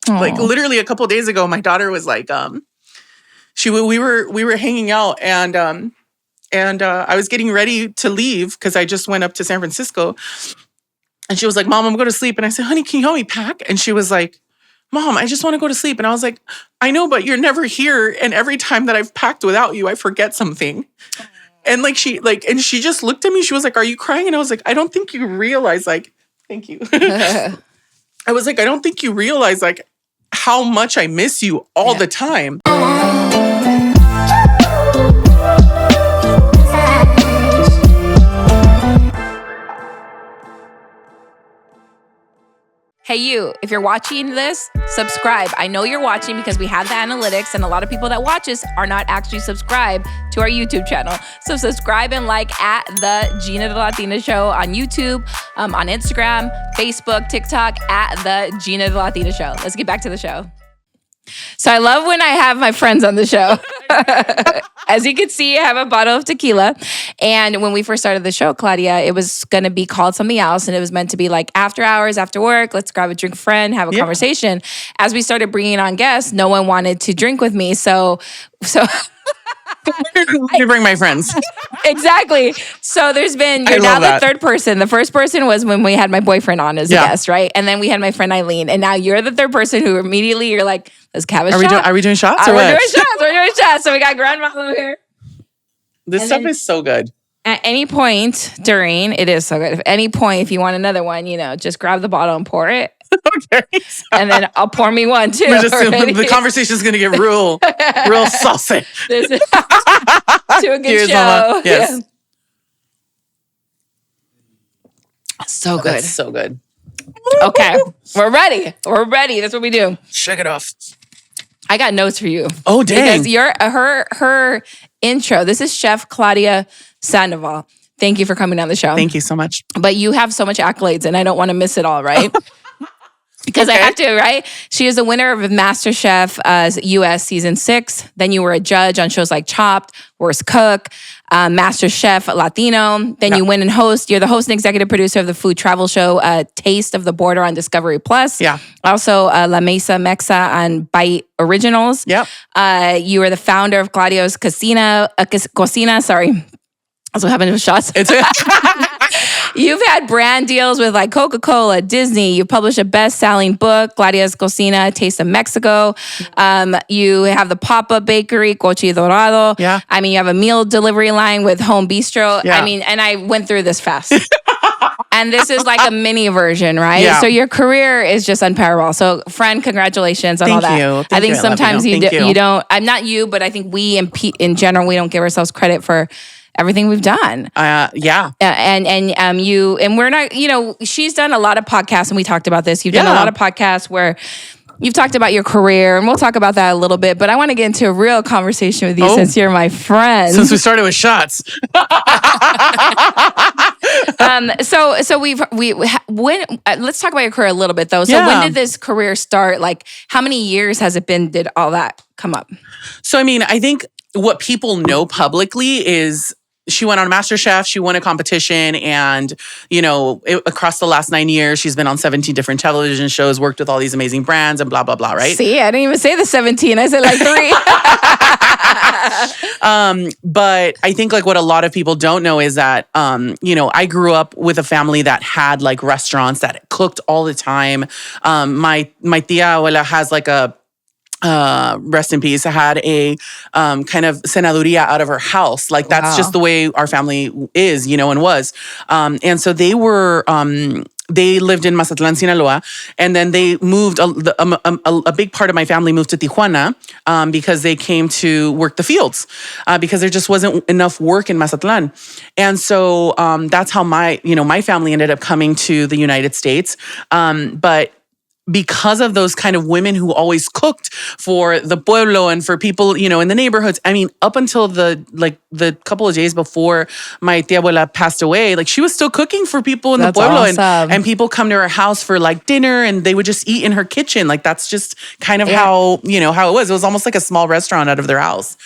Like literally a couple of days ago, my daughter was like, we were hanging out and I was getting ready to leave because I just went up to San Francisco. And she was like, Mom, I'm going to sleep. And I said, honey, can you help me pack? And she was like, Mom, I just want to go to sleep. And I was like, I know, but you're never here. And every time that I've packed without you, I forget something. And and she just looked at me. She was like, are you crying? And I was like, I don't think you realize, like, thank you. I was like, I don't think you realize, like, how much I miss you all the time. Hey, you, if you're watching this, subscribe. I know you're watching because we have the analytics and a lot of people that watch us are not actually subscribed to our YouTube channel. So subscribe and like at the Geena the Latina Show on YouTube, on Instagram, Facebook, TikTok, at the Geena the Latina Show. Let's get back to the show. So I love when I have my friends on the show. As you can see, I have a bottle of tequila. And when we first started the show, Claudia, it was going to be called something else. And it was meant to be like after hours, after work, let's grab a drink, friend, have a conversation. As we started bringing on guests, no one wanted to drink with me. So You bring my friends. Exactly. So you're now the third person. The first person was when we had my boyfriend on as a guest, right? And then we had my friend Eileen. And now you're the third person who immediately you're like, let's have a shot. Are we doing shots or what? We're doing shots. So we got grandma over here. This stuff is so good. At any point during, it is so good. At any point, if you want another one, just grab the bottle and pour it. Okay. And then I'll pour me one too. The conversation's going to get real saucy. To a good show. Mama. Yes. Yeah. So good. That's so good. Okay. We're ready. That's what we do. Shake it off. I got notes for you. Oh, dang. Because her intro, this is Chef Claudia Sandoval. Thank you for coming on the show. Thank you so much. But you have so much accolades and I don't want to miss it all, right? Because I have to, right? She is the winner of MasterChef US Season 6. Then you were a judge on shows like Chopped, Worst Cook, MasterChef Latino. Then you win and host. You're the host and executive producer of the food travel show Taste of the Border on Discovery Plus. Yeah. Also La Mesa Mexa on Bite Originals. Yep. You are the founder of Claudio's Cocina. Sorry. That's what happened with shots. You've had brand deals with like Coca-Cola, Disney. You published a best-selling book, Claudia's Cocina, Taste of Mexico. You have the pop-up bakery, Cochi Dorado. Yeah. I mean, you have a meal delivery line with Home Bistro. Yeah. I mean, and I went through this fast. And this is like a mini version, right? Yeah. So your career is just unparalleled. So, friend, congratulations on all that. Thank you. I think sometimes you don't. I'm not you, but I think we in general, we don't give ourselves credit for everything we've done. Yeah. And we're not, she's done a lot of podcasts and we talked about this. You've done a lot of podcasts where you've talked about your career and we'll talk about that a little bit, but I want to get into a real conversation with you since you're my friend. Since we started with shots. Let's talk about your career a little bit though. So when did this career start? Like how many years has it been? Did all that come up? So, I mean, I think what people know publicly is she went on MasterChef, she won a competition, and, across the last 9 years, she's been on 17 different television shows, worked with all these amazing brands and blah, blah, blah, right? See, I didn't even say the 17. I said like 3. But I think like what a lot of people don't know is that, I grew up with a family that had like restaurants that cooked all the time. My tia abuela has like rest in peace, had a kind of senaduría out of her house. Like that's just the way our family is, and was. And so they were, they lived in Mazatlan, Sinaloa, and then they moved, a big part of my family moved to Tijuana because they came to work the fields because there just wasn't enough work in Mazatlan. And so that's how my family ended up coming to the United States. But because of those kind of women who always cooked for the pueblo and for people, in the neighborhoods. I mean, up until the couple of days before my tia abuela passed away, like she was still cooking for people in the pueblo. Awesome. And people come to her house for like dinner and they would just eat in her kitchen. Like that's just kind of how it was. It was almost like a small restaurant out of their house.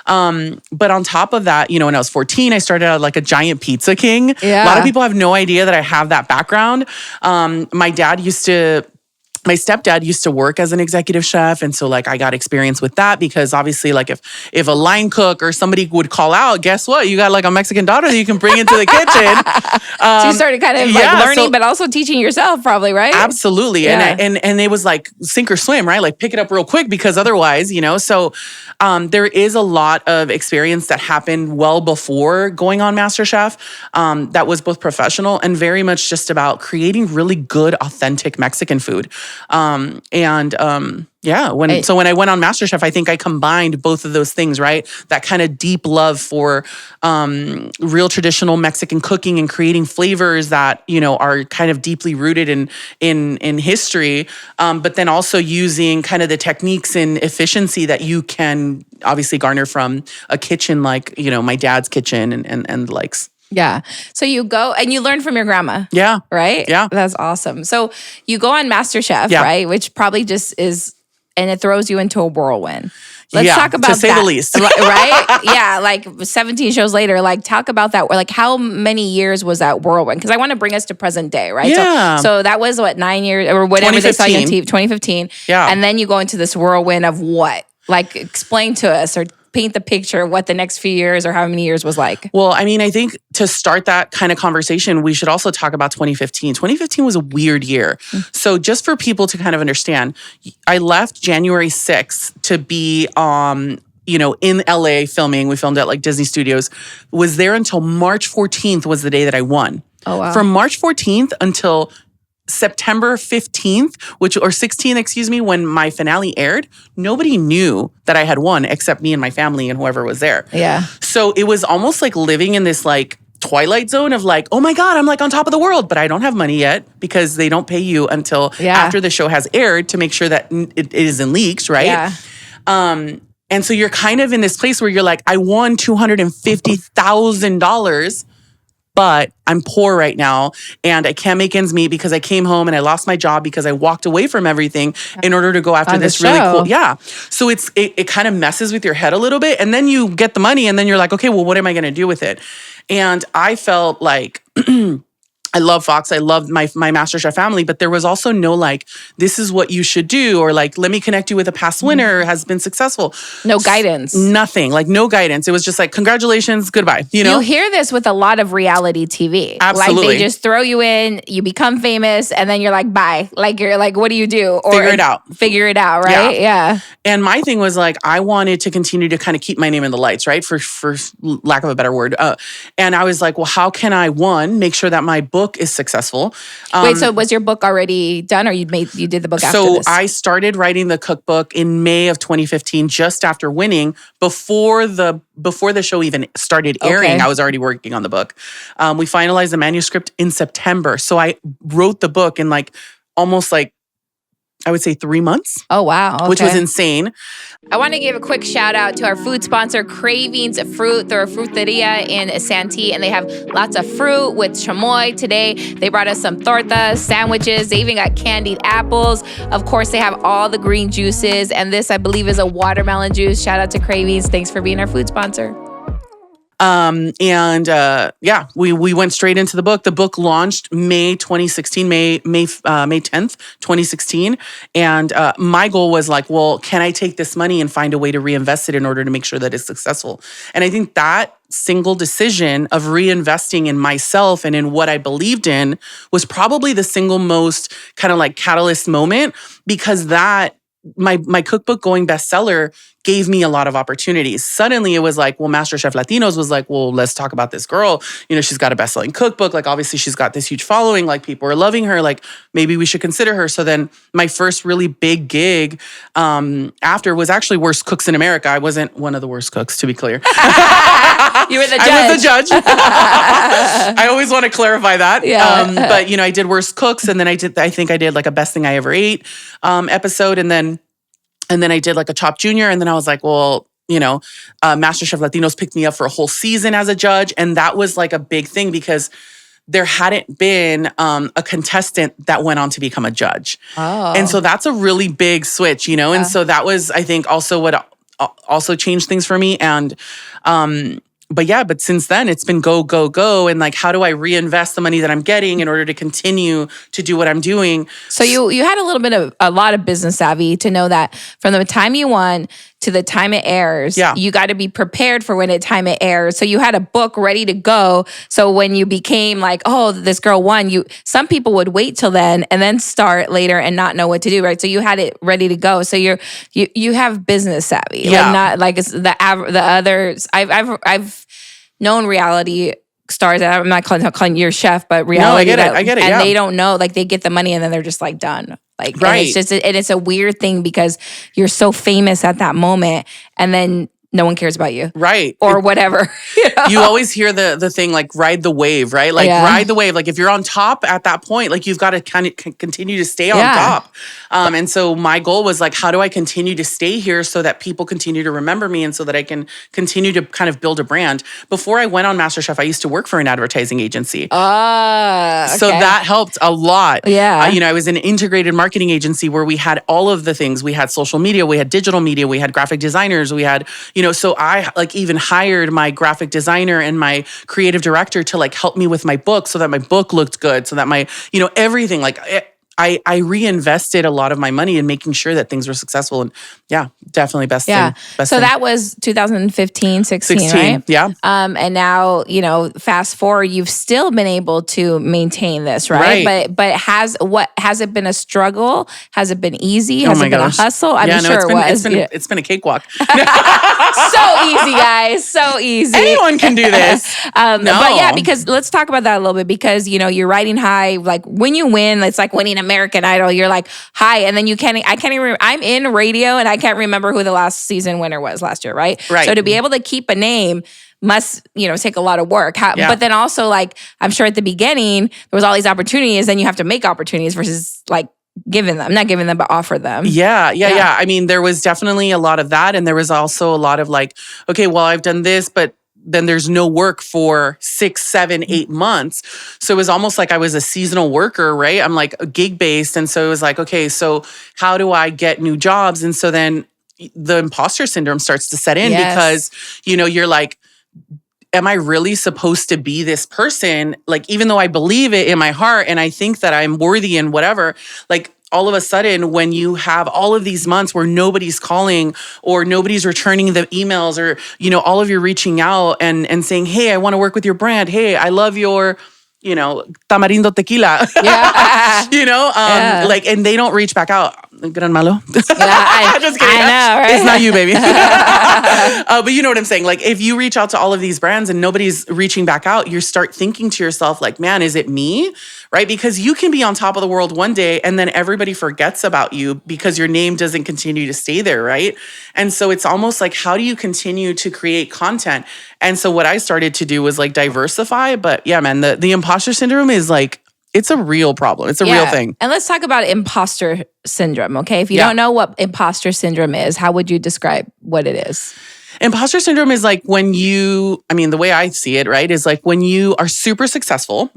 But on top of that, when I was 14, I started out like a giant pizza king. Yeah. A lot of people have no idea that I have that background. My dad used to my stepdad used to work as an executive chef. And so like I got experience with that because obviously like if a line cook or somebody would call out, guess what? You got like a Mexican daughter that you can bring into the kitchen. So you started kind of like learning, but also teaching yourself probably, right? Absolutely. Yeah. And it was like sink or swim, right? Like pick it up real quick because otherwise, so there is a lot of experience that happened well before going on MasterChef that was both professional and very much just about creating really good, authentic Mexican food. When I went on MasterChef, I think I combined both of those things, right? That kind of deep love for real traditional Mexican cooking and creating flavors that, are kind of deeply rooted in history, but then also using kind of the techniques and efficiency that you can obviously garner from a kitchen like, my dad's kitchen and the likes. Yeah. So you go and you learn from your grandma. Yeah. Right? Yeah. That's awesome. So you go on MasterChef, right? Which probably just is, and it throws you into a whirlwind. Let's talk about that. To say the least. Right? Yeah. Like 17 shows later, like talk about that. Like how many years was that whirlwind? Because I want to bring us to present day, right? Yeah. So that was 9 years or whatever they saw you on TV, 2015. Yeah. And then you go into this whirlwind of what? Like explain to us or paint the picture of what the next few years or how many years was like. Well, I mean, I think to start that kind of conversation, we should also talk about 2015. 2015 was a weird year. So just for people to kind of understand, I left January 6th to be in LA filming. We filmed at like Disney Studios. Was there until March 14th was the day that I won. Oh, wow. From March 14th until September 15th, or 16th, when my finale aired, nobody knew that I had won except me and my family and whoever was there. Yeah. So it was almost like living in this like twilight zone of like, oh my God, I'm like on top of the world, but I don't have money yet because they don't pay you until after the show has aired to make sure that it isn't leaked, right? Yeah. And so you're kind of in this place where you're like, I won $250,000, but I'm poor right now and I can't make ends meet because I came home and I lost my job because I walked away from everything in order to go after this really cool. Yeah. So it kind of messes with your head a little bit. And then you get the money and then you're like, okay, well, what am I going to do with it? And I felt like I love Fox. I love my MasterChef family, but there was also no like, this is what you should do, or like, let me connect you with a past winner who has been successful. No guidance. Nothing. Like no guidance. It was just like, congratulations, goodbye. You hear this with a lot of reality TV. Absolutely. Like they just throw you in, you become famous, and then you're like, bye. Like you're like, what do you do? Or figure it out. Figure it out, right? Yeah. And my thing was like, I wanted to continue to kind of keep my name in the lights, right? For lack of a better word. And I was like, well, how can I, make sure that my book is successful? Wait, so was your book already done or you did the book after this? So I started writing the cookbook in May of 2015, just after winning, before the show even started airing. Okay. I was already working on the book. We finalized the manuscript in September. So I wrote the book in like almost like, I would say 3 months. Oh, wow. Okay. Which was insane. I want to give a quick shout out to our food sponsor, Cravings Fruit. They're a fruteria in Santee, and they have lots of fruit with chamoy today. They brought us some tortas, sandwiches. They even got candied apples. Of course, they have all the green juices, and this, I believe, is a watermelon juice. Shout out to Cravings. Thanks for being our food sponsor. We went straight into the book. The book launched May 2016, May 10th, 2016. And my goal was like, well, can I take this money and find a way to reinvest it in order to make sure that it's successful? And I think that single decision of reinvesting in myself and in what I believed in was probably the single most kind of like catalyst moment, because that my cookbook going bestseller gave me a lot of opportunities. Suddenly it was like, well, MasterChef Latinos was like, well, let's talk about this girl. She's got a best-selling cookbook. Like, obviously she's got this huge following. Like, people are loving her. Like, maybe we should consider her. So then my first really big gig after was actually Worst Cooks in America. I wasn't one of the worst cooks, to be clear. You were the judge. I was the judge. I always want to clarify that. Yeah. But, I did Worst Cooks, and then I think I did like a Best Thing I Ever Ate episode, and then I did like a Top Junior, and then I was like, well, MasterChef Latinos picked me up for a whole season as a judge, and that was like a big thing because there hadn't been a contestant that went on to become a judge. Oh. And so that's a really big switch, and so that was, I think, also what also changed things for me. And but since then it's been go, go, go. And like, how do I reinvest the money that I'm getting in order to continue to do what I'm doing? So you had a lot of business savvy to know that from the time you won to the time it airs, you got to be prepared for when the time it airs. So you had a book ready to go. So when you became like, oh, this girl won, some people would wait till then and then start later and not know what to do, right? So you had it ready to go. So you have business savvy, like not like it's the others. I've known reality stars. I'm not calling you chef, but reality. No, I get it. And they don't know, like they get the money and then they're just like done. Like, right. And it's a weird thing because you're so famous at that moment and then no one cares about you. Right. Or whatever. You always hear the thing like ride the wave, right? Like ride the wave. Like if you're on top at that point, like you've got to kind of continue to stay on top. And so my goal was like, how do I continue to stay here so that people continue to remember me and so that I can continue to kind of build a brand? Before I went on MasterChef, I used to work for an advertising agency. Okay. So that helped a lot. Yeah. I was in an integrated marketing agency where we had all of the things. We had social media, we had digital media, we had graphic designers, we had, so I like even hired my graphic designer and my creative director to like help me with my book so that my book looked good, so that my, everything like I reinvested a lot of my money in making sure that things were successful. And definitely best thing. So that was 2015, 16, right? Yeah. And now, fast forward, you've still been able to maintain this, right? But has it been a struggle? Has it been easy? Has it been a hustle? I'm sure it was. It's been a cakewalk. So easy, guys. So easy. Anyone can do this. But because let's talk about that a little bit because, you're riding high. Like when you win, it's like winning American Idol. You're like high. And then I can't even remember. I'm in radio and I can't remember who the last season winner was last year, right? Right. So to be able to keep a name must, take a lot of work. But then also like, I'm sure at the beginning, there was all these opportunities and you have to make opportunities versus like, not giving them, but offer them. Yeah. I mean, there was definitely a lot of that. And there was also a lot of like, okay, well, I've done this, but then there's no work for 6, 7, 8 months. So it was almost like I was a seasonal worker, right? I'm like gig-based. And so it was like, okay, so how do I get new jobs? And so then the imposter syndrome starts to set in because, you're like, am I really supposed to be this person? Like, even though I believe it in my heart and I think that I'm worthy and whatever, like all of a sudden when you have all of these months where nobody's calling or nobody's returning the emails or, all of you reaching out and saying, hey, I want to work with your brand. Hey, I love your, tamarindo tequila. Yeah. Like, and they don't reach back out. Gran malo. Yeah, just kidding. I know, right? It's not you, baby. But you know what I'm saying? Like, if you reach out to all of these brands and nobody's reaching back out, you start thinking to yourself, like, man, is it me? Right? Because you can be on top of the world one day and then everybody forgets about you because your name doesn't continue to stay there, right? And so it's almost like, how do you continue to create content? And so what I started to do was like diversify. But yeah, man, the imposter syndrome is like, it's a real problem. It's a real thing. And let's talk about imposter syndrome, okay? If you don't know what imposter syndrome is, how would you describe what it is? Imposter syndrome is like when the way I see it, right, is like when you are super successful,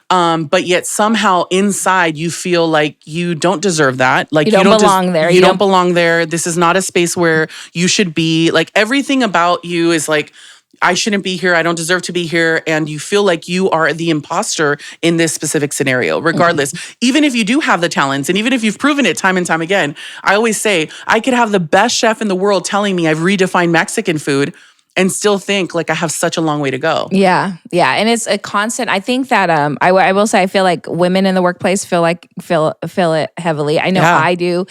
but yet somehow inside you feel like you don't deserve that. Like you don't belong there. You don't belong there. This is not a space where you should be. Like everything about you is like, I shouldn't be here. I don't deserve to be here. And you feel like you are the imposter in this specific scenario, regardless. Even if you do have the talents and even if you've proven it time and time again, I always say, I could have the best chef in the world telling me I've redefined Mexican food and still think like I have such a long way to go. Yeah. And it's a constant. I think that I will say I feel like women in the workplace feel it heavily. I know I do.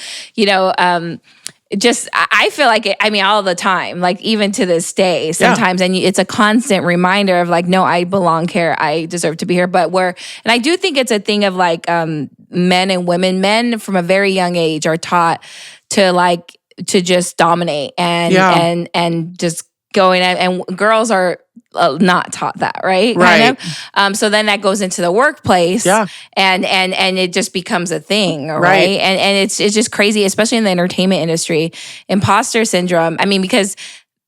I feel like it, all the time, like even to this day sometimes. And it's a constant reminder of like, no, I belong here. I deserve to be here. And I do think it's a thing of like men and women. Men from a very young age are taught to just dominate and just going. And girls are not taught that, right? Right. Kind of. So then that goes into the workplace, and it just becomes a thing, right? And it's just crazy, especially in the entertainment industry. Imposter syndrome. Because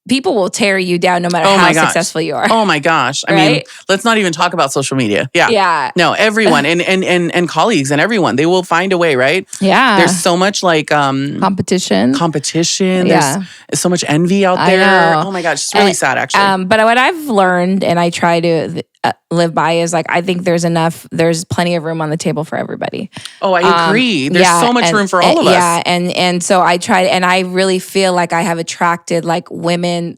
people will tear you down no matter Oh how my gosh. successful you are. Oh my gosh. I mean, Right? let's not even talk about social media. Yeah. Yeah. No, everyone and colleagues and everyone, they will find a way, right? Yeah. There's so much like Competition. There's so much envy out there. know. Oh my gosh, it's really sad actually. But what I've learned and I try to live by is like, I think there's plenty of room on the table for everybody. Oh, I agree. There's so much room for all of us. Yeah. And so I try, and I really feel like I have attracted like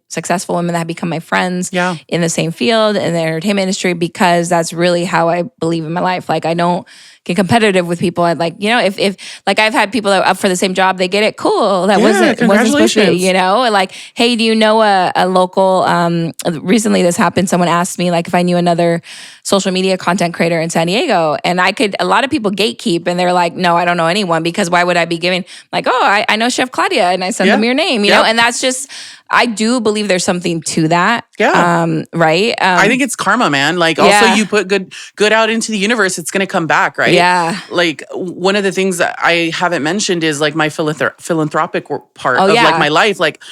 successful women that have become my friends in the same field in the entertainment industry, because that's really how I believe in my life. Like I don't get competitive with people. I'd like, if like I've had people that are up for the same job, they get it. Cool. That wasn't supposed to be, like, hey, do you know a local, recently this happened. Someone asked me like if I knew another social media content creator in San Diego, and a lot of people gatekeep and they're like, no, I don't know anyone, because why would I be giving like, oh, I know Chef Claudia, and I send them your name, you know, and that's just, I do believe there's something to that. Yeah. Right. I think it's karma, man. Like also you put good out into the universe, it's going to come back, right? Yeah. Like one of the things that I haven't mentioned is like my philanthropic part of like my life. Like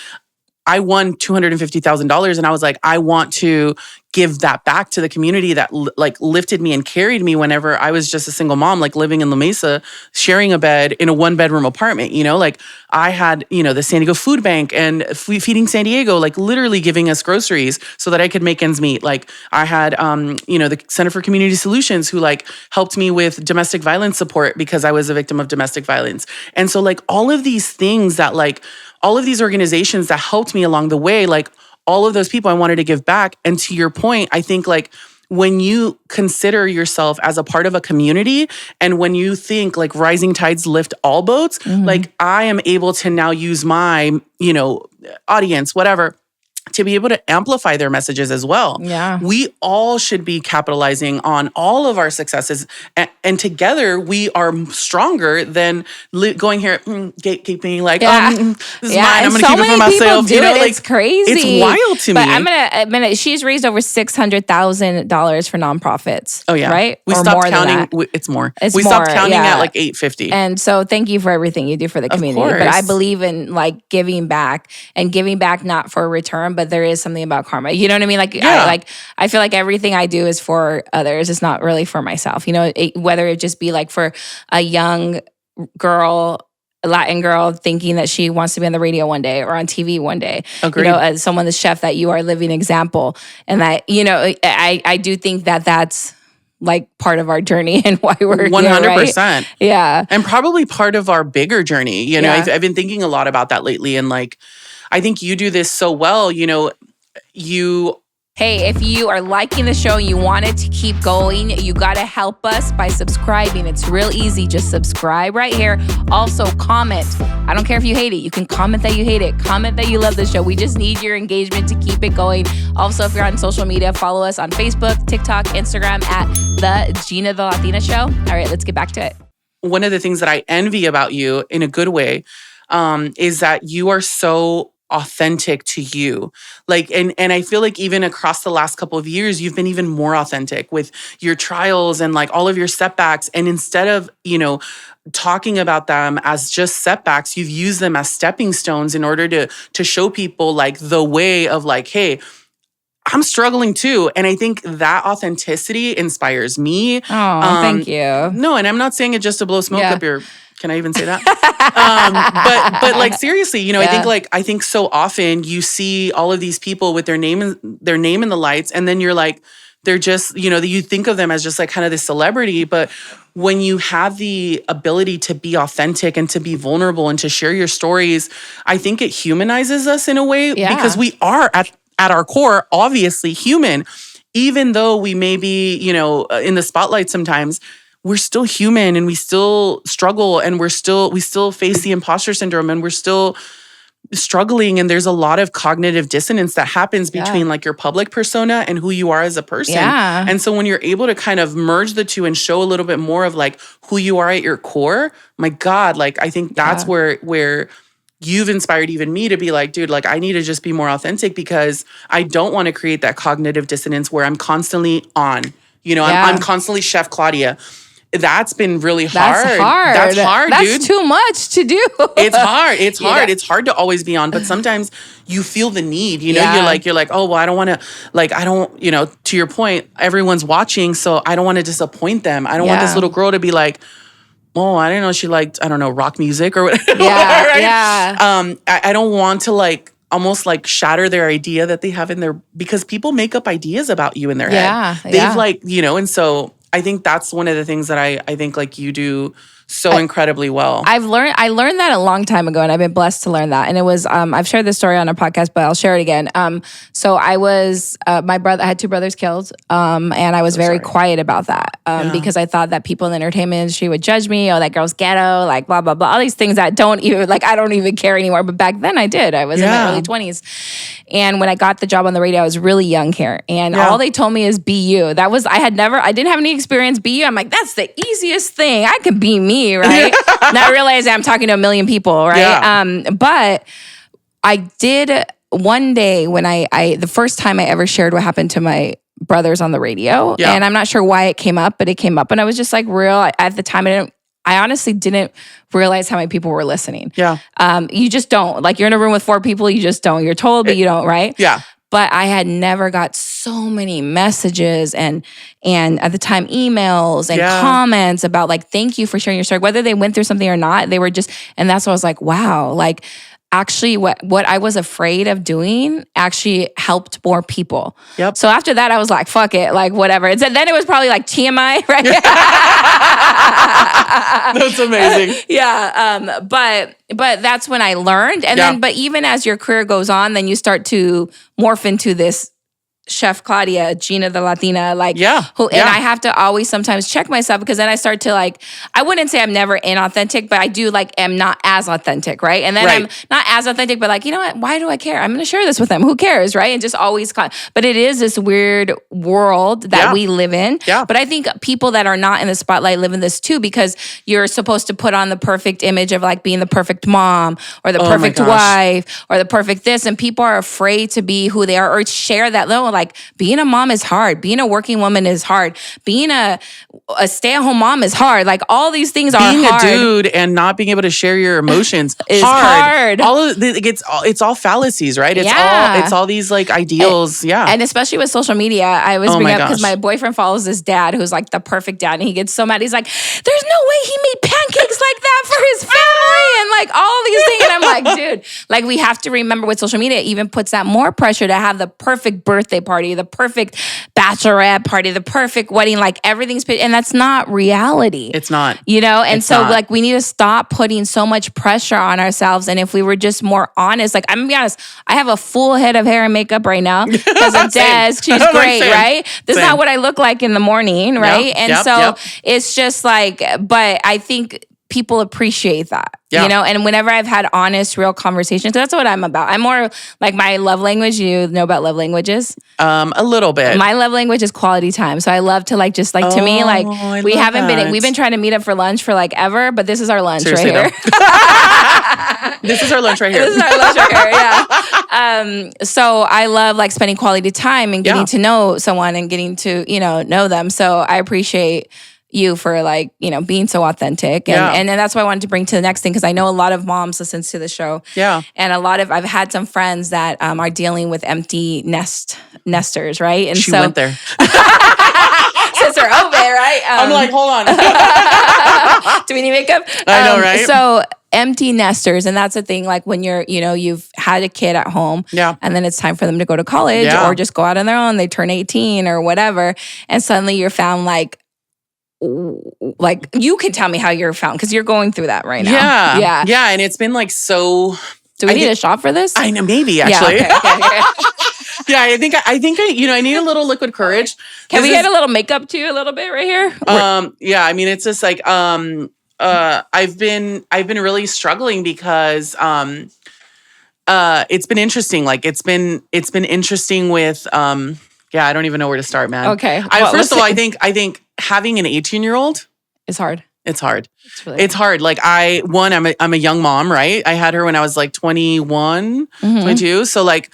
I won $250,000 and I was like, I want to give that back to the community that like lifted me and carried me whenever I was just a single mom, like living in La Mesa, sharing a bed in a 1-bedroom apartment, like I had, the San Diego Food Bank and Feeding San Diego, like literally giving us groceries so that I could make ends meet. Like I had, the Center for Community Solutions who like helped me with domestic violence support because I was a victim of domestic violence. And so like all of these things that like, all of these organizations that helped me along the way, like all of those people I wanted to give back. And to your point, I think like when you consider yourself as a part of a community and when you think like rising tides lift all boats, like I am able to now use my, audience, whatever, to be able to amplify their messages as well. Yeah. We all should be capitalizing on all of our successes. And together we are stronger than going here, gatekeeping, like, this is mine, I'm going to keep it for myself. Like, it's crazy. It's wild to me. But I'm going to, she's raised over $600,000 for nonprofits. Oh yeah. Right? We or stopped more counting. Than that. It's more. It's we more, stopped counting at like $850. And so thank you for everything you do for the community. Course. But I believe in like giving back, and giving back not for a return, but there is something about karma. You know what I mean? Like, I feel like everything I do is for others. It's not really for myself. Whether it just be like for a young girl, a Latin girl thinking that she wants to be on the radio one day or on TV one day. Agreed. As someone, the chef, that you are a living example. And that, I do think that that's like part of our journey and why we're 100%. Right? Yeah. And probably part of our bigger journey. I've been thinking a lot about that lately. And like, I think you do this so well, Hey, if you are liking the show and you want it to keep going, you got to help us by subscribing. It's real easy. Just subscribe right here. Also, comment. I don't care if you hate it. You can comment that you hate it. Comment that you love the show. We just need your engagement to keep it going. Also, if you're on social media, follow us on Facebook, TikTok, Instagram at the Geena the Latina Show. All right, let's get back to it. One of the things that I envy about you in a good way is that you are so authentic to you. Like, and I feel like even across the last couple of years, you've been even more authentic with your trials and like all of your setbacks. And instead of, talking about them as just setbacks, you've used them as stepping stones in order to show people like the way of like, hey, I'm struggling too. And I think that authenticity inspires me. Oh, thank you. No, and I'm not saying it just to blow smoke up your... Can I even say that? But like seriously, I think so often you see all of these people with their name in the lights, and then you're like, they're just, you think of them as just like kind of this celebrity. But when you have the ability to be authentic and to be vulnerable and to share your stories, I think it humanizes us in a way because we are at our core, obviously human, even though we may be, in the spotlight sometimes. We're still human and we still struggle and we still face the imposter syndrome and we're still struggling. And there's a lot of cognitive dissonance that happens between like your public persona and who you are as a person. Yeah. And so when you're able to kind of merge the two and show a little bit more of like who you are at your core, my God, like I think that's where you've inspired even me to be like, dude, like I need to just be more authentic because I don't want to create that cognitive dissonance where I'm constantly on, I'm constantly Chef Claudia. that's been really hard. That's hard. dude. That's too much to do. It's hard. It's hard. Yeah. It's hard to always be on, but sometimes you feel the need, you know, Yeah. you're like, oh, well, I don't want to, like, I don't, you know, to your point, everyone's watching. So I don't want to disappoint them. I don't want this little girl to be like, oh, I didn't know she liked, I don't know, rock music or whatever. Yeah. Right? Yeah. I don't want to like, almost like shatter their idea that they have in their, because people make up ideas about you in their head. They've like, you know, and so I think that's one of the things that I think like you do so incredibly well. I learned that a long time ago, and I've been blessed to learn that. And it was, I've shared this story on a podcast, but I'll share it again. So I was, I had 2 brothers killed, and I was very quiet about that because I thought that people in the entertainment industry would judge me. Oh, that girl's ghetto, like blah, blah, blah. All these things that I don't even care anymore. But back then I did. I was in my early 20s. And when I got the job on the radio, I was really young here. And all they told me is be you. That was, I didn't have any experience, be you. I'm like, that's the easiest thing. I could be me. Right? Not realizing I'm talking to a million people, right? Yeah. But I did one day when the first time I ever shared what happened to my brothers on the radio, and I'm not sure why it came up, but it came up, and I was just like real. At the time, I honestly didn't realize how many people were listening. Yeah. You just don't. Like, you're in a room with 4 people, you just don't. You're told, but you don't, right? Yeah. But I had never got so many messages and at the time emails and comments about like, thank you for sharing your story. Whether they went through something or not, they were just, and that's what I was like, wow, like actually what I was afraid of doing actually helped more people. Yep. So after that, I was like, fuck it, like whatever. And so then it was probably like TMI, right? That's amazing. Yeah. But that's when I learned. And then, but even as your career goes on, then you start to morph into this Chef Claudia, Geena the Latina, like, and I have to always sometimes check myself because then I start to like, I wouldn't say I'm never inauthentic, but I do like, am not as authentic, right? And then I'm not as authentic, but like, you know what, why do I care? I'm going to share this with them. Who cares, right? And just always, but it is this weird world that we live in. Yeah. But I think people that are not in the spotlight live in this too, because you're supposed to put on the perfect image of like being the perfect mom or the perfect wife or the perfect this. And people are afraid to be who they are or share that little. Like, being a mom is hard. Being a working woman is hard. Being a stay-at-home mom is hard. Like, all these things are hard. Being a dude and not being able to share your emotions is hard. All of it's all fallacies, right? It's all these like ideals. And especially with social media, I always bring up because my boyfriend follows this dad who's like the perfect dad, and he gets so mad. He's like, "There's no way he made pancakes like that for his family," and like all these things. And I'm like, dude, like we have to remember with social media, it even puts that more pressure to have the perfect birthday party, the perfect bachelorette party, the perfect wedding, like everything's, and that's not reality. It's not. You know? And so like we need to stop putting so much pressure on ourselves. And if we were just more honest, like I'm gonna be honest, I have a full head of hair and makeup right now because of Des. She's great, right? This is not what I look like in the morning, right? It's just like, but I think people appreciate that, you know? And whenever I've had honest, real conversations, that's what I'm about. I'm more like my love language. You know about love languages? A little bit. My love language is quality time. So I love to like, just like to me, like we've been trying to meet up for lunch for like ever, but this is our lunch right here. This is our lunch right here. This is our lunch right here, yeah. So I love like spending quality time and getting to know someone and getting to, know them. So I appreciate you for like, being so authentic. And then that's why I wanted to bring to the next thing, because I know a lot of moms listens to the show. Yeah. And I've had some friends that are dealing with empty nesters, right? And she went there. Since we're open, right? I'm like, hold on. Do we need makeup? I know, right? So empty nesters, and that's the thing, like when you're, you've had a kid at home, and then it's time for them to go to college or just go out on their own, they turn 18 or whatever, and suddenly you're found like you can tell me how you're found because you're going through that right now. Yeah. And it's been like so. Do we need a shot for this? I know, maybe actually. Yeah, okay. Yeah, I think I need a little liquid courage. Can we get a little makeup too, a little bit right here? Yeah, I mean, it's just like I've been really struggling because it's been interesting. Like it's been interesting with I don't even know where to start, man. Okay. First of all, I think having an 18-year-old is hard. It's hard. It's hard. Like I'm a young mom, right? I had her when I was like 21, 22. So like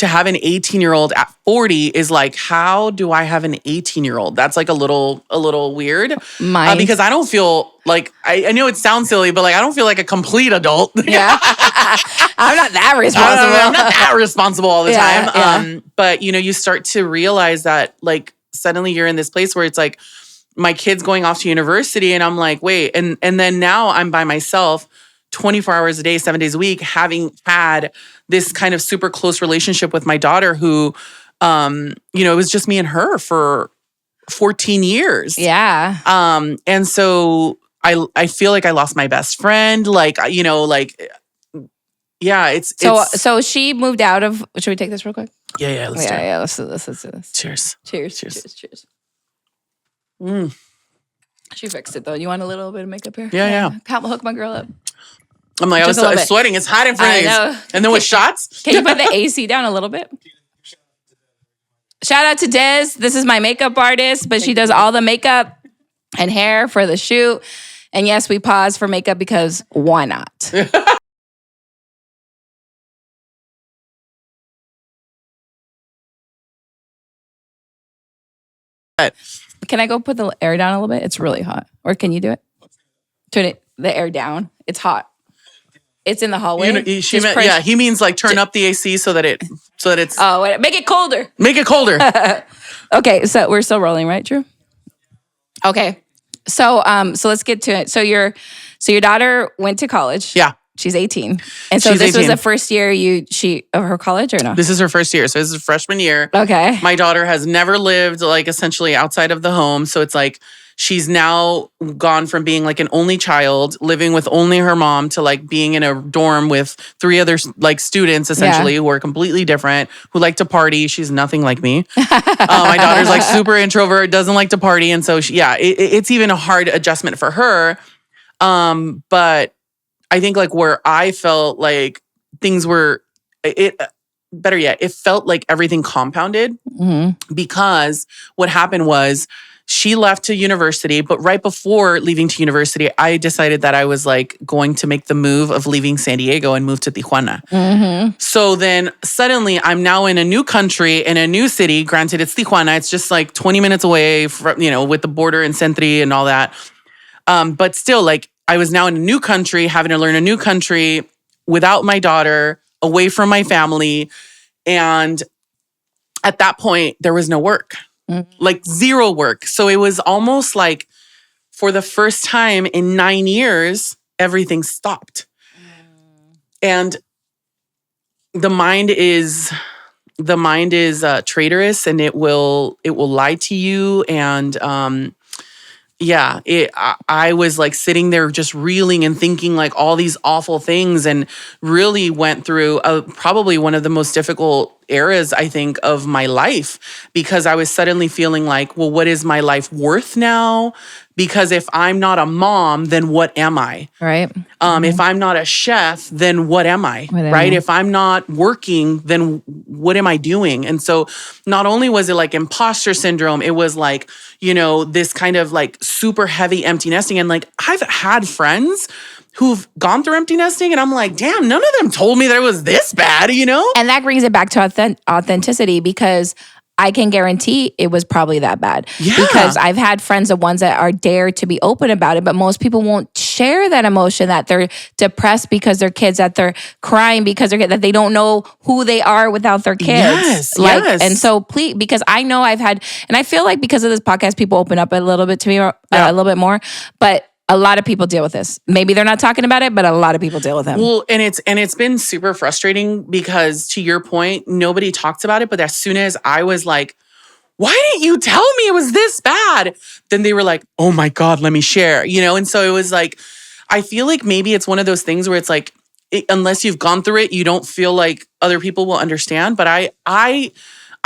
to have an 18-year-old at 40 is like, how do I have an 18-year-old? That's like a little weird. Because I don't feel like, I know it sounds silly, but like I don't feel like a complete adult. Yeah. I'm not that responsible. I'm not that responsible all the time. Yeah. But you start to realize that like suddenly you're in this place where it's like my kid's going off to university and I'm like, wait, and then now I'm by myself 24 hours a day, 7 days a week, having had this kind of super close relationship with my daughter who, it was just me and her for 14 years. Yeah. And so I feel like I lost my best friend. Like, yeah, so she moved out of, should we take this real quick? Yeah, let's do it. Yeah, let's do this. Cheers. She fixed it though. You want a little bit of makeup here? Yeah. Come hook my girl up. I'm like, I was sweating. It's hot in front of you. And then with shots? Can you put the AC down a little bit? Shout out to Des. This is my makeup artist, but she does all the makeup and hair for the shoot. And yes, we pause for makeup because why not? Can I go put the air down a little bit? It's really hot. Or can you do it? Turn the air down. It's hot. It's in the hallway. He means like turn up the AC so that it's. Oh, wait, make it colder. Make it colder. Okay, so we're still rolling, right, Drew? Okay, so let's get to it. So your daughter went to college. Yeah, she's 18, and so this was the first year of her college or no? This is her first year, so this is freshman year. Okay, my daughter has never lived like essentially outside of the home, so it's like. She's now gone from being like an only child, living with only her mom, to like being in a dorm with 3 other like students essentially who are completely different, who like to party. She's nothing like me. My daughter's like super introvert, doesn't like to party. And so it's even a hard adjustment for her. But I think like where I felt like things were, better yet, it felt like everything compounded because what happened was, she left to university, but right before leaving to university, I decided that I was like going to make the move of leaving San Diego and move to Tijuana. So then suddenly I'm now in a new country, in a new city. Granted, it's Tijuana. It's just like 20 minutes away from, with the border and Sentry and all that. But still, like I was now in a new country, having to learn a new country without my daughter, away from my family. And at that point, there was no work. Like zero work. So it was almost like for the first time in 9 years, everything stopped. And the mind is traitorous and it will lie to you. And I was like sitting there just reeling and thinking like all these awful things and really went through probably one of the most difficult eras, I think, of my life because I was suddenly feeling like, well, what is my life worth now? Because if I'm not a mom, then what am I? Right. If I'm not a chef, then what am I? Right. If I'm not working, then what am I doing? And so not only was it like imposter syndrome, it was like, this kind of like super heavy empty nesting. And like, I've had friends who've gone through empty nesting and I'm like, damn, none of them told me that it was this bad, And that brings it back to authenticity because I can guarantee it was probably that bad. Yeah. Because I've had friends, the ones that are dared to be open about it, but most people won't share that emotion that they're depressed because their kids, that they're crying because that they don't know who they are without their kids. Yes. And so please, because I know I've had, and I feel like because of this podcast, people open up a little bit to me, a little bit more, but a lot of people deal with this. Maybe they're not talking about it, but a lot of people deal with it. Well, and it's been super frustrating because to your point, nobody talks about it. But as soon as I was like, why didn't you tell me it was this bad? Then they were like, oh my God, let me share, And so it was like, I feel like maybe it's one of those things where it's like, unless you've gone through it, you don't feel like other people will understand. But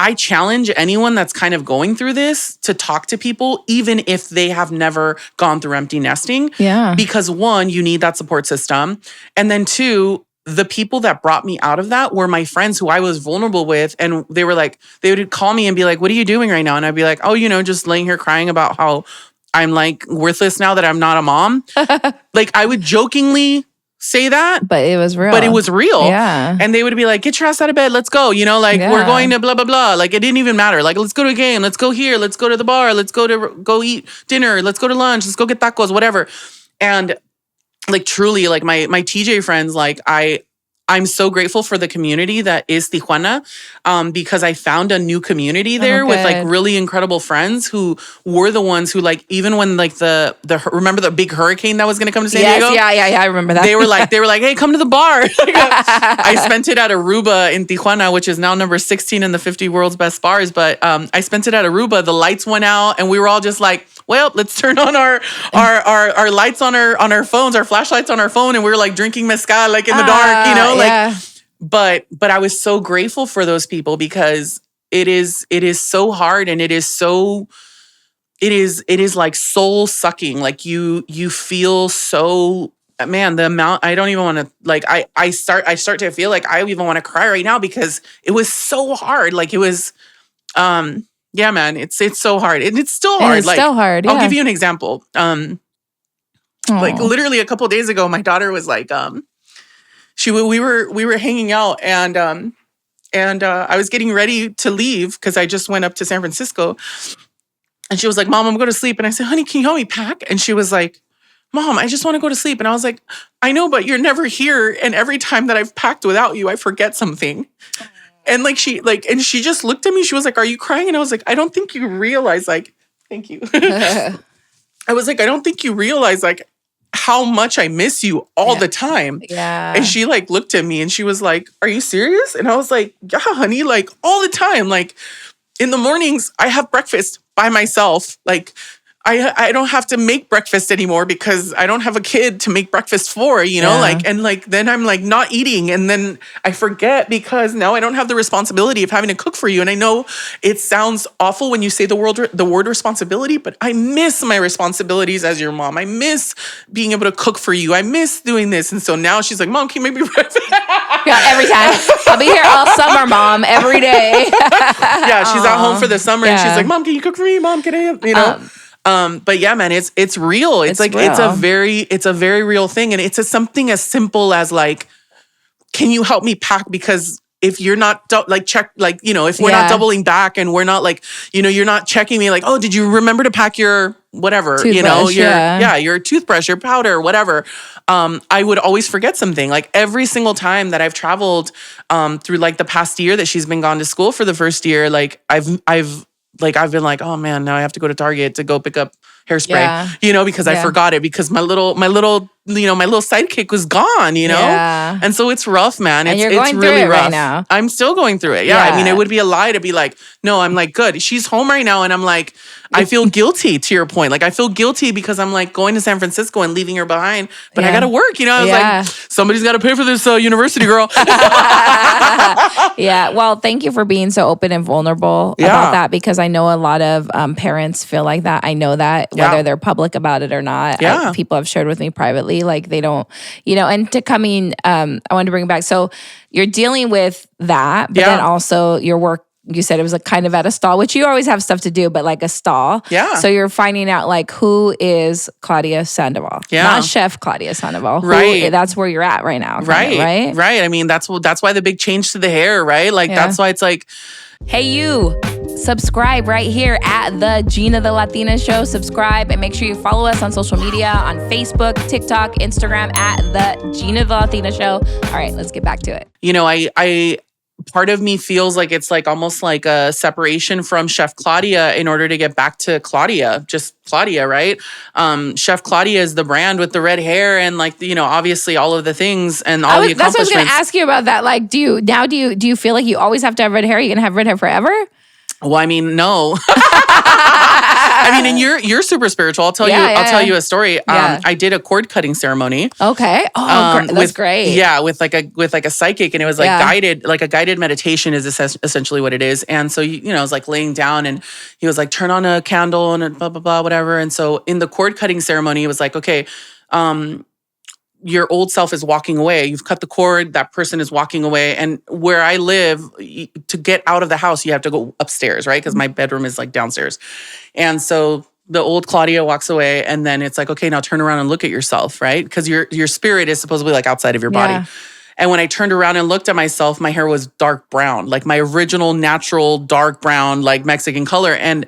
I challenge anyone that's kind of going through this to talk to people, even if they have never gone through empty nesting. Yeah. Because 1, you need that support system. And then 2, the people that brought me out of that were my friends who I was vulnerable with. And they were like, they would call me and be like, what are you doing right now? And I'd be like, oh, just laying here crying about how I'm like worthless now that I'm not a mom. Like I would jokingly say that. But it was real. But it was real. Yeah. And they would be like, get your ass out of bed. Let's go. You know, like we're going to blah, blah, blah. Like it didn't even matter. Like, let's go to a game. Let's go here. Let's go to the bar. Let's go eat dinner. Let's go to lunch. Let's go get tacos, whatever. And like truly, like my TJ friends, like I'm so grateful for the community that is Tijuana, because I found a new community there with like really incredible friends who were the ones who like, even when like remember the big hurricane that was going to come to San Diego? Yeah, I remember that. They were like, hey, come to the bar. I spent it at Aruba in Tijuana, which is now number 16 in the 50 world's best bars. But I spent it at Aruba. The lights went out and we were all just like, well, let's turn on our lights on our phones, our flashlights on our phone, and we were like drinking mezcal like in the dark, you know, like. But I was so grateful for those people because it is so hard and it is like soul sucking. Like you feel so, man, the amount, I don't even want to, like I start to feel like I even want to cry right now because it was so hard. Like it was. Yeah, man, it's so hard. And it's still hard. It's still hard. Yeah. I'll give you an example. Like literally a couple of days ago, my daughter was like, we were hanging out and I was getting ready to leave because I just went up to San Francisco. And she was like, Mom, I'm going to sleep. And I said, honey, can you help me pack? And she was like, Mom, I just want to go to sleep. And I was like, I know, but you're never here. And every time that I've packed without you, I forget something. And like she just looked at me. She was like, are you crying? And I was like, I don't think you realize, like, thank you. I was like, I don't think you realize like how much I miss you all the time. Yeah. And she like looked at me and she was like, are you serious? And I was like, yeah, honey, like all the time. Like in the mornings, I have breakfast by myself. Like I don't have to make breakfast anymore because I don't have a kid to make breakfast for, you know, like, and like, then I'm like not eating and then I forget because now I don't have the responsibility of having to cook for you. And I know it sounds awful when you say the word responsibility, but I miss my responsibilities as your mom. I miss being able to cook for you. I miss doing this. And so now she's like, Mom, can you make me breakfast? Yeah, every time. I'll be here all summer, Mom, every day. Yeah, she's at home for the summer and she's like, Mom, can you cook for me? Mom, can I, you know? But yeah, man, it's real. It's like, real. It's a very real thing. And it's something as simple as like, can you help me pack? Because if you're not if we're not doubling back and we're not like, you know, you're not checking me like, oh, did you remember to pack your whatever, toothbrush, you know, your toothbrush, your powder, whatever. I would always forget something. Like every single time that I've traveled, through like the past year that she's been gone to school for the first year, like I've been like, oh man, now I have to go to Target to go pick up hairspray, you know, because I forgot it because my little sidekick was gone, you know? Yeah. And so it's rough, man. And you're it's going really through it rough. right now. I'm still going through it. Yeah. I mean, it would be a lie to be like, no, I'm like, good. She's home right now. And I'm like, I feel guilty to your point. Like I feel guilty because I'm like going to San Francisco and leaving her behind, but I got to work, you know? I was like, somebody's got to pay for this university, girl. Yeah. Well, thank you for being so open and vulnerable about that because I know a lot of parents feel like that. I know that whether they're public about it or not. People have shared with me privately, like they don't, you know, and to coming, I wanted to bring it back. So you're dealing with that, but then also your work, you said it was like kind of at a stall, which you always have stuff to do, but like a stall. Yeah. So you're finding out like who is Claudia Sandoval, not Chef Claudia Sandoval. Right. That's where you're at right now. Right. Right. I mean, that's why the big change to the hair, right? Like that's why it's like, hey, you subscribe right here at the Geena the Latina Show. Subscribe and make sure you follow us on social media on Facebook, TikTok, Instagram at the Geena the Latina Show. All right, let's get back to it. You know, I part of me feels like it's like almost like a separation from Chef Claudia in order to get back to Claudia, just Claudia, right? Chef Claudia is the brand with the red hair and like, you know, obviously all of the things and all the accomplishments. That's what I was going to ask you about that. Like, do you feel like you always have to have red hair? Are you going to have red hair forever? Well, I mean, no. I mean, and you're super spiritual. I'll tell you a story. I did a cord cutting ceremony. Okay. Oh, that's great. Yeah, with like a psychic, and it was like guided meditation is essentially what it is. And so you know, I was like laying down, and he was like, turn on a candle and blah blah blah whatever. And so in the cord cutting ceremony, it was like, okay, your old self is walking away. You've cut the cord. That person is walking away. And where I live, to get out of the house, you have to go upstairs, right? Because my bedroom is like downstairs. And so the old Claudia walks away, and then it's like, okay, now turn around and look at yourself, right? Because your spirit is supposedly like outside of your body. And when I turned around and looked at myself, my hair was dark brown, like my original natural dark brown, like Mexican color. And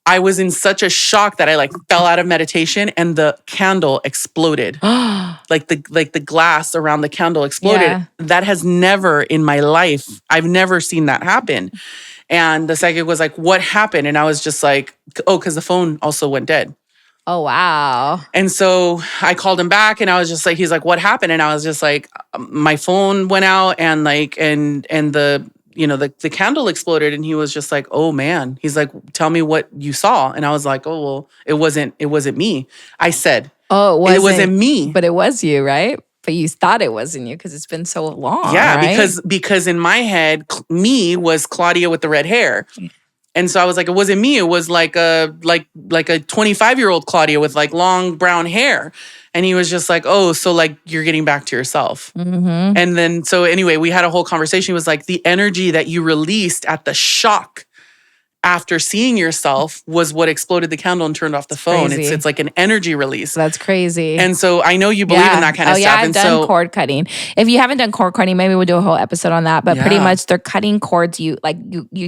I was in such a shock that I like fell out of meditation, and the candle exploded. like the glass around the candle exploded. Yeah. That has never in my life, I've never seen that happen. And the psychic was like, what happened? And I was just like, oh, because the phone also went dead. Oh, wow. And so I called him back, and I was just like, he's like, what happened? And I was just like, my phone went out, and like, and the, you know, the candle exploded. And he was just like, oh man. He's like, tell me what you saw. And I was like, oh, well, it wasn't me. I said, oh, it wasn't me. But it was you, right? But you thought it wasn't you because it's been so long. Yeah, right? because in my head, me was Claudia with the red hair. And so I was like, it wasn't me. It was like a 25-year-old Claudia with like long brown hair. And he was just like, oh, so like you're getting back to yourself. Mm-hmm. And then, so anyway, we had a whole conversation. He was like, the energy that you released at the shock after seeing yourself was what exploded the candle and turned off the phone. Crazy. It's like an energy release. That's crazy. And so I know you believe in that kind of stuff. I've done cord cutting. If you haven't done cord cutting, maybe we'll do a whole episode on that. But pretty much they're cutting cords. You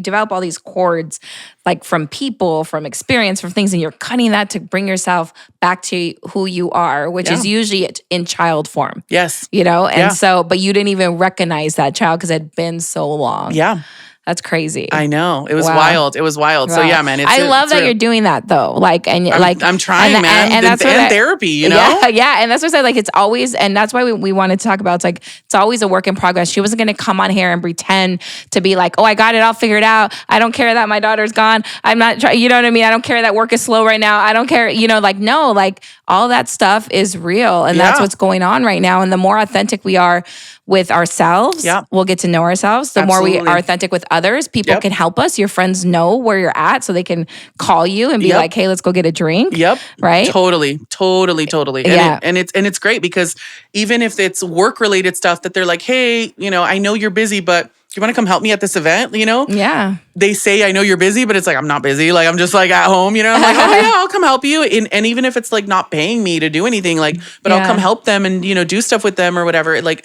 develop all these cords like from people, from experience, from things, and you're cutting that to bring yourself back to who you are, which is usually in child form. Yes. You know? And so, but you didn't even recognize that child because it had been so long. Yeah. That's crazy. I know. It was wild. It was wild. Wow. So yeah, man. I love that you're doing that though. Like, and I'm trying, man. And that's what therapy, you know? Yeah. And that's what I said. Like, it's always, and that's why we wanted to talk about, it's like, it's always a work in progress. She wasn't going to come on here and pretend to be like, oh, I got it all figured out. I don't care that my daughter's gone. I'm not trying, you know what I mean? I don't care that work is slow right now. I don't care, you know, like, no, like all that stuff is real. And that's what's going on right now. And the more authentic we are with ourselves, we'll get to know ourselves. The more we are authentic with others, people can help us. Your friends know where you're at, so they can call you and be like, hey, let's go get a drink. Yep. Right? Totally. Yeah. And it's great because even if it's work related stuff that they're like, hey, you know, I know you're busy, but do you want to come help me at this event? You know? Yeah. They say, I know you're busy, but it's like, I'm not busy. Like, I'm just like at home, you know? I'm like, oh yeah, I'll come help you. And even if it's like not paying me to do anything, like, but I'll come help them and, you know, do stuff with them or whatever. Like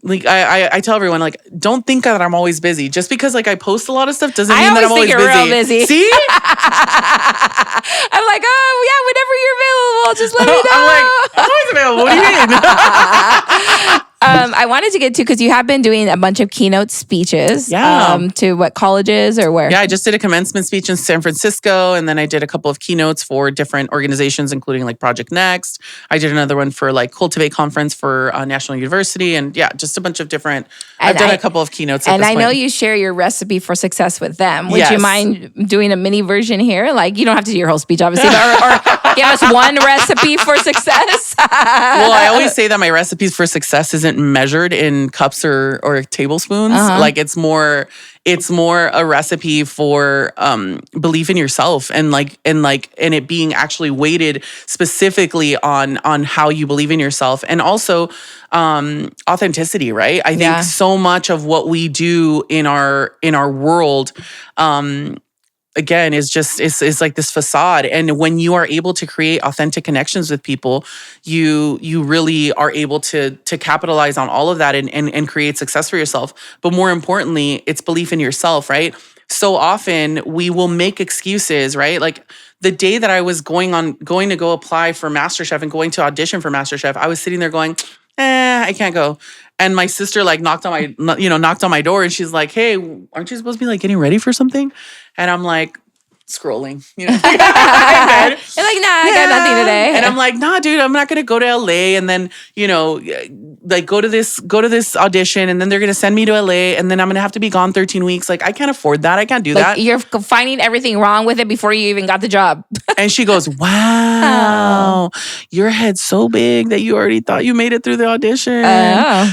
I tell everyone, like, don't think that I'm always busy. Just because like I post a lot of stuff doesn't mean that I'm always busy. Real busy. See? I'm like, oh yeah, whenever you're available, just let me know. I'm like, I'm always available. What do you mean? I wanted to get to, because you have been doing a bunch of keynote speeches to what colleges or where? Yeah, I just did a commencement speech in San Francisco, and then I did a couple of keynotes for different organizations, including like Project Next. I did another one for like Cultivate Conference for National University, and just a bunch of different, I've done a couple of keynotes at And this I point. know you share your recipe for success with them. Would you mind doing a mini version here? Like, you don't have to do your whole speech, obviously, or give us one recipe for success. Well, I always say that my recipes for success isn't measured in cups or tablespoons. Like it's more a recipe for belief in yourself and it being actually weighted specifically on how you believe in yourself, and also authenticity, right? I think so much of what we do in our world again, is like this facade. And when you are able to create authentic connections with people, you really are able to capitalize on all of that and create success for yourself. But more importantly, it's belief in yourself, right? So often we will make excuses, right? Like the day that I was going to go apply for MasterChef and going to audition for MasterChef, I was sitting there going, I can't go. And my sister like knocked on my door, and she's like, hey, aren't you supposed to be like getting ready for something? And I'm like, scrolling, you know. You're like, nah, I got nothing today. And I'm like, nah, dude, I'm not gonna go to LA and then, you know, like go to this audition, and then they're gonna send me to LA, and then I'm gonna have to be gone 13 weeks. Like, I can't afford that. I can't do that. You're finding everything wrong with it before you even got the job. And she goes, wow, your head's so big that you already thought you made it through the audition.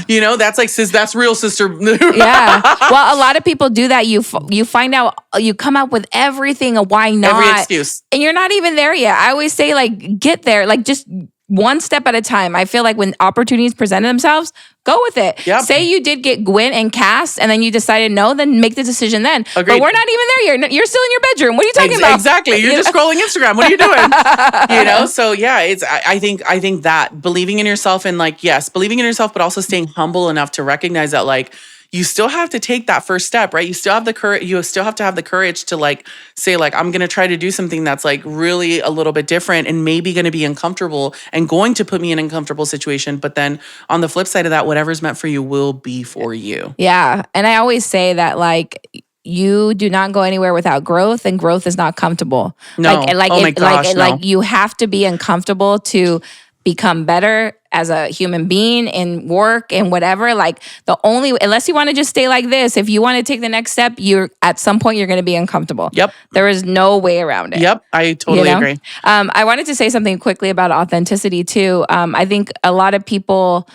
You know, that's like, that's real sister. Yeah. Well, a lot of people do that. You find out, you come up with everything, a why not. Every excuse. And you're not even there yet. I always say, like, get there. Like, just one step at a time. I feel like when opportunities presented themselves, go with it. Yep. Say you did get Gwen and cast and then you decided no, then make the decision then. Agreed. But we're not even there. You're still in your bedroom. What are you talking about? Exactly. You're just scrolling Instagram. What are you doing? You know? So yeah, I think that believing in yourself and like, yes, believing in yourself, but also staying humble enough to recognize that like, you still have to take that first step, right? You still have the courage. You still have to have the courage to like say like, I'm going to try to do something that's like really a little bit different and maybe going to be uncomfortable and going to put me in an uncomfortable situation. But then on the flip side of that, whatever's meant for you will be for you. Yeah. And I always say that like, you do not go anywhere without growth, and growth is not comfortable. No. Like you have to be uncomfortable to become better as a human being in work and whatever. Like unless you want to just stay like this, if you want to take the next step, at some point you're going to be uncomfortable. Yep. There is no way around it. Yep. I totally agree. I wanted to say something quickly about authenticity too. I think a lot of people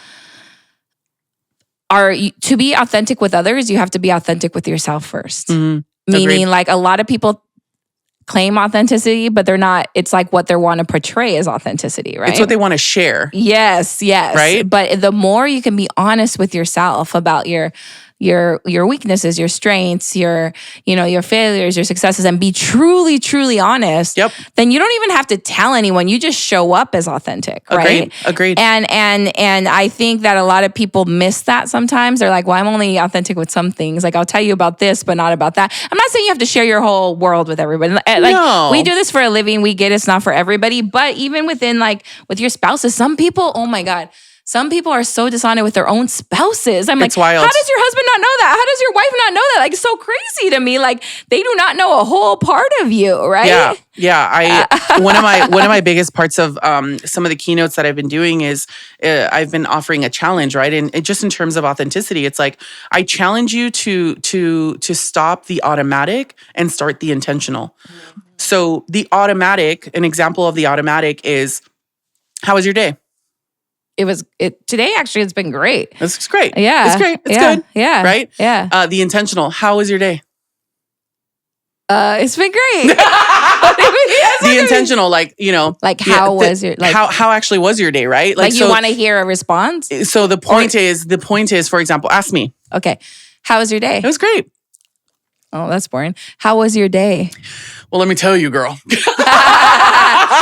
to be authentic with others, you have to be authentic with yourself first. Mm-hmm. Meaning Agreed. like a lot of people claim authenticity, but they're not, it's like what they want to portray as authenticity, right? It's what they want to share. Yes. Right? But the more you can be honest with yourself about your weaknesses, your strengths, your failures, your successes, and be truly, truly honest, Yep. then you don't even have to tell anyone. You just show up as authentic, right? Agreed. And I think that a lot of people miss that sometimes. They're like, well, I'm only authentic with some things. Like, I'll tell you about this, but not about that. I'm not saying you have to share your whole world with everybody. Like, No. we do this for a living. We get it's not for everybody. But even within, like, with your spouses, some people, oh my God, some people are so dishonest with their own spouses. I'm It's like, wild. how does your husband not know that? How does your wife not know that? Like, it's so crazy to me. Like, they do not know a whole part of you, right? Yeah. One of my biggest parts of some of the keynotes that I've been doing is I've been offering a challenge, right? And just in terms of authenticity, it's like I challenge you to stop the automatic and start the intentional. Mm-hmm. So the automatic, an example of the automatic is, how was your day? Today actually it's been great. This is great. Yeah. It's great. It's good. Yeah. Right? Yeah. The intentional, how was your day? It's been great. The intentional, like, like how was your like how actually was your day, right? Like you want to hear a response? So the point is, for example, ask me. Okay. How was your day? It was great. Oh, that's boring. How was your day? Well, let me tell you, girl.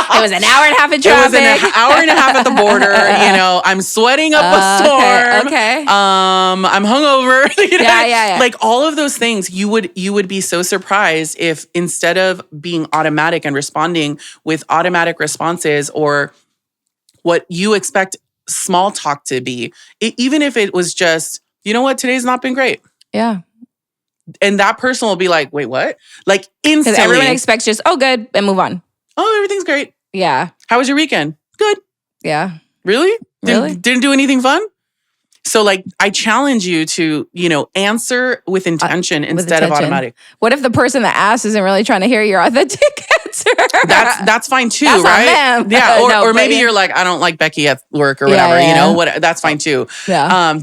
It was an hour and a half in traffic. It was an hour and a half at the border. I'm sweating up a storm. Okay. I'm hungover. Yeah. Like all of those things, you would be so surprised if instead of being automatic and responding with automatic responses or what you expect small talk to be, even if it was just, you know what, today's not been great. Yeah. And that person will be like, wait, what? Like instantly. Because everyone expects just, oh, good, and move on. Oh, everything's great. Yeah. How was your weekend? Good. Yeah. Really? Really? Didn't do anything fun? So like, I challenge you to, answer with intention instead of automatic. What if the person that asks isn't really trying to hear your authentic answer? That's fine too, that's right? On them. Yeah. Or maybe you're like, I don't like Becky at work or whatever, that's fine too. Yeah.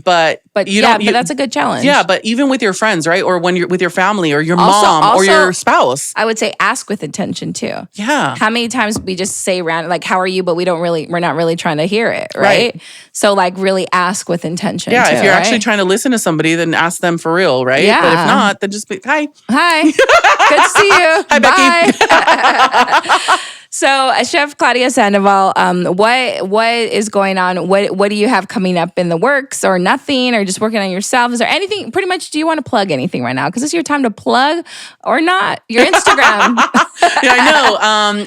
But you don't. But that's a good challenge. Yeah. But even with your friends, right? Or when you're with your family or your mom or your spouse. I would say ask with intention too. Yeah. How many times we just say random, like, how are you? But we're not really trying to hear it. Right. So like really ask with intention. Yeah. Too, if you're actually trying to listen to somebody, then ask them for real. Right. Yeah. But if not, then just be, hi. Good to see you. Hi, Becky. So, Chef Claudia Sandoval, what is going on? What do you have coming up in the works, or nothing, or just working on yourself? Is there anything? Pretty much, do you want to plug anything right now? Because it's your time to plug, or not? Your Instagram. Yeah, I know.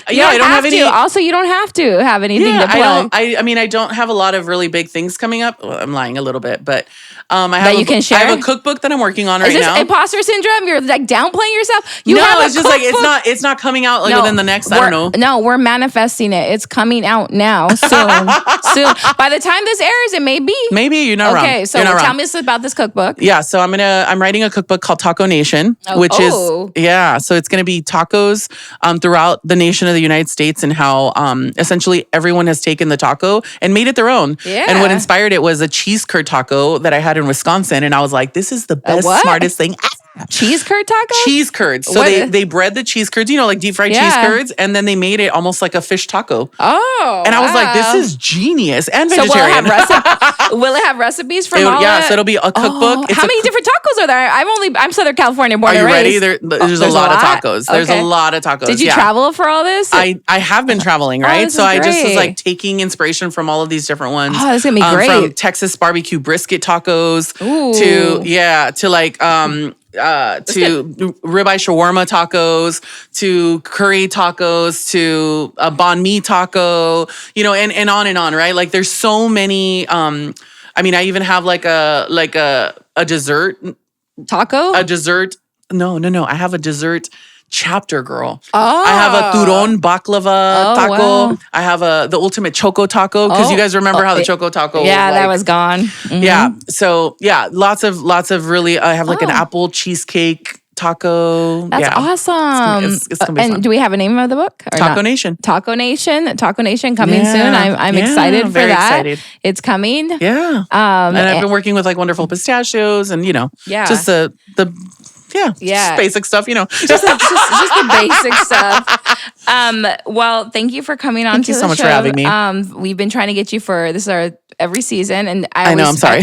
I don't have any. Also, you don't have to have anything to plug. I don't have a lot of really big things coming up. Well, I'm lying a little bit, but you can share. I have a cookbook that I'm working on right now. Is this imposter syndrome? You're like downplaying yourself. It's just like it's not coming out within the next. I don't know. No, we're manifesting it. It's coming out now soon. By the time this airs, it may be. Maybe you're not wrong. Okay, so tell me about this cookbook. Yeah, so I'm writing a cookbook called Taco Nation, which is so it's going to be tacos throughout the nation of the United States, and how essentially everyone has taken the taco and made it their own. Yeah. And what inspired it was a cheese curd taco that I had in Wisconsin, and I was like, this is the best, smartest thing ever. Cheese curd taco? Cheese curds. So they bred the cheese curds, like deep fried cheese curds, and then they made it almost like a fish taco. Oh, and I was like, this is genius and so vegetarian. Will it have recipes from all Yeah, so it'll be a cookbook. How many different tacos are there? I'm Southern California born and raised. Are you ready? There's a lot of tacos. There's a lot of tacos. Did you travel for all this? I have been traveling, right? So I just was like taking inspiration from all of these different ones. Oh, that's gonna be great. From Texas barbecue brisket tacos to like to ribeye shawarma tacos, to curry tacos, to a banh mi taco, and on, right? Like there's so many. I mean, I even have like a dessert taco. A dessert. No. I have a dessert chapter, girl. Oh. I have a turon baklava taco. Wow. I have the ultimate choco taco because you guys remember how the choco taco. Yeah, that was gone. Mm-hmm. Yeah. So yeah, lots of really. I have like an apple cheesecake taco. That's awesome. It's gonna be fun. Do we have a name of the book? Taco Nation. Taco Nation coming soon. I'm excited for that. Excited. It's coming. Yeah. And I've been working with like wonderful pistachios and just the just basic stuff, just the basic stuff. Well, thank you for coming on. Thank you so much for having me. We've been trying to get you for this is our every season, and I know. I'm sorry.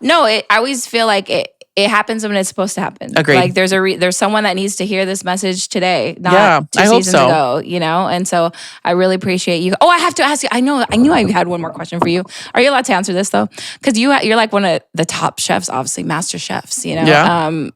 No. I always feel like it happens when it's supposed to happen. Agreed. Like there's someone that needs to hear this message today, not 2 seasons ago, And so I really appreciate you. Oh, I have to ask you. I knew I had one more question for you. Are you allowed to answer this though? Because you're like one of the top chefs, obviously master chefs. Yeah.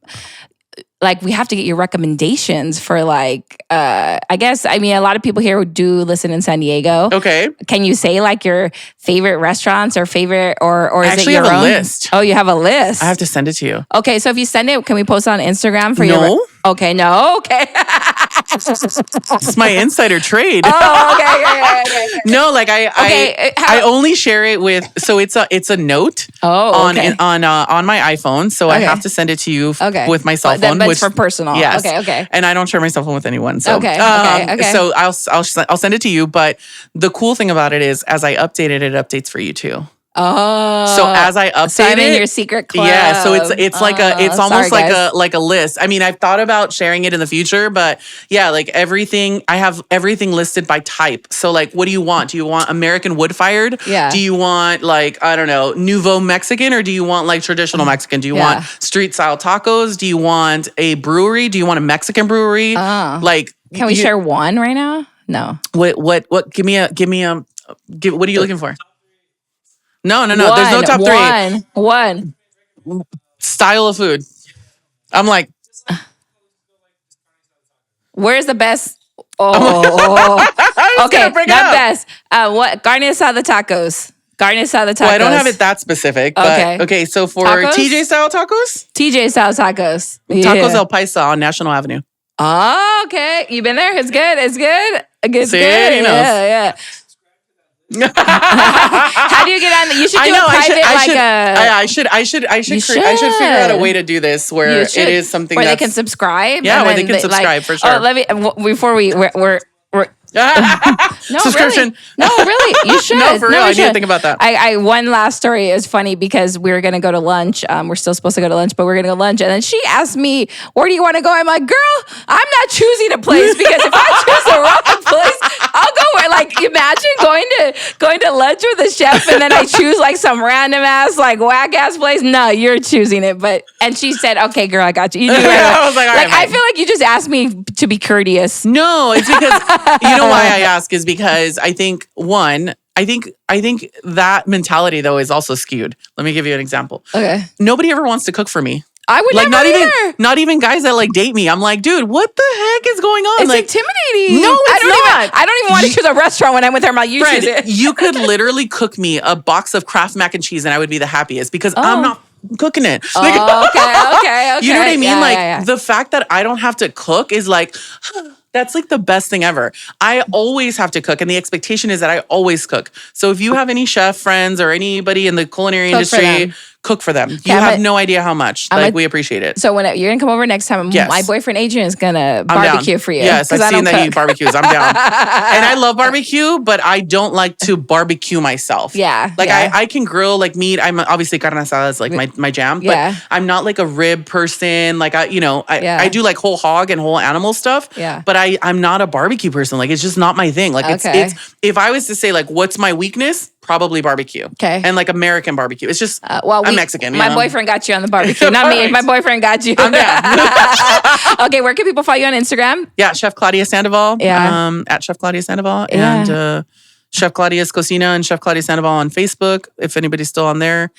Like we have to get your recommendations for like I guess a lot of people here do listen in San Diego. Okay. Can you say like your favorite restaurants or favorite or is it your your own? I actually have a list. Oh, you have a list. I have to send it to you. Okay, so if you send it, can we post it on Instagram for your Okay, no. Okay. It's my insider trade. Oh, okay. No, like I only share it with it's a note on my iPhone, so I have to send it to you with my cell phone, which for personal. Yes. Okay. And I don't share my cell phone with anyone. So okay. So I'll send it to you, but the cool thing about it is as I update it updates for you too. Oh, so as I update I'm in your secret club. Yeah, so it's like it's almost like a list. I mean, I've thought about sharing it in the future, but yeah, like everything I have everything listed by type. So like, what do you want? Do you want American wood fired? Yeah. Do you want like I don't know nouveau Mexican or do you want like traditional Mexican? Do you want street style tacos? Do you want a brewery? Do you want a Mexican brewery? Like, can we share one right now? No. What? Give me a. What are you looking for? No. There's no top three. One. Style of food. I'm like. Where's the best? Okay, not best. What? Carne asada tacos. Carne asada tacos. Well, I don't have it that specific. But okay. So for tacos? TJ style tacos. TJ style tacos. Tacos El Paisa on National Avenue. Oh, okay. You've been there. It's good. It's good. It's See, good. He knows. Yeah. How do you get on? You should do a private I should figure out a way to do this where it is something where they can subscribe. Yeah, where they can subscribe for sure. Oh, let me before we're no, subscription. Really, you should. No, for real. I didn't think about that. I one last story is funny because we were gonna go to lunch. We're still supposed to go to lunch, but we're gonna go to lunch, and then she asked me, "Where do you want to go?" I'm like, "Girl, I'm not choosing a place because if I choose the wrong place, I'll go where." Like, imagine going to lunch with a chef, and then I choose like some random ass like whack ass place. No, you're choosing it. And she said, "Okay, girl, I got you." You do right. I was like, all right, I feel like you just asked me to be courteous. No, it's because you know why I ask is because I think that mentality though is also skewed. Let me give you an example. Okay. Nobody ever wants to cook for me. I would like never either. Not even guys that like date me. I'm like, dude, what the heck is going on? It's like intimidating. No, it's not. I don't even want to choose a restaurant when I'm with her. I'm like, you choose it. You could literally cook me a box of Kraft mac and cheese and I would be the happiest because I'm not cooking it. Okay. You know what I mean? The fact that I don't have to cook is like, that's like the best thing ever. I always have to cook and the expectation is that I always cook. So if you have any chef friends or anybody in the culinary industry, cook for them. You have no idea how much. We appreciate it. So when you're gonna come over next time, my boyfriend Adrian is gonna barbecue for you. Yes, I've seen that he barbecues. I'm down. And I love barbecue, but I don't like to barbecue myself. Yeah. I can grill like meat. I'm obviously carne asada is like my jam, but I'm not like a rib person. Like I do like whole hog and whole animal stuff. Yeah. But I'm not a barbecue person. Like it's just not my thing. Like it's if I was to say like what's my weakness, probably barbecue. Okay. And like American barbecue. It's just I'm Mexican. My boyfriend got you on the barbecue. Not me. My boyfriend got you. I'm down. Okay, where can people follow you on Instagram? Yeah, Chef Claudia Sandoval. Yeah. At Chef Claudia Sandoval. Yeah. And Chef Claudia's Cocina and Chef Claudia Sandoval on Facebook, if anybody's still on there.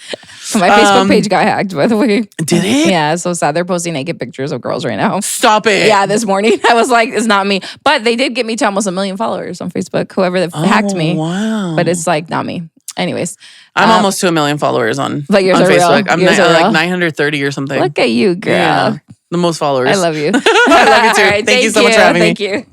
My Facebook page got hacked, by the way. Did it? Yeah, it's so sad. They're posting naked pictures of girls right now. Stop it. Yeah, this morning. I was like, it's not me. But they did get me to almost 1 million followers on Facebook, whoever hacked me. Wow. But it's like, not me. Anyways. I'm almost to 1 million followers on yours are Facebook. real. I'm like 930 or something. Look at you, girl. Yeah, the most followers. I love you. I love you too. Right, thank you so much for having me. Thank you.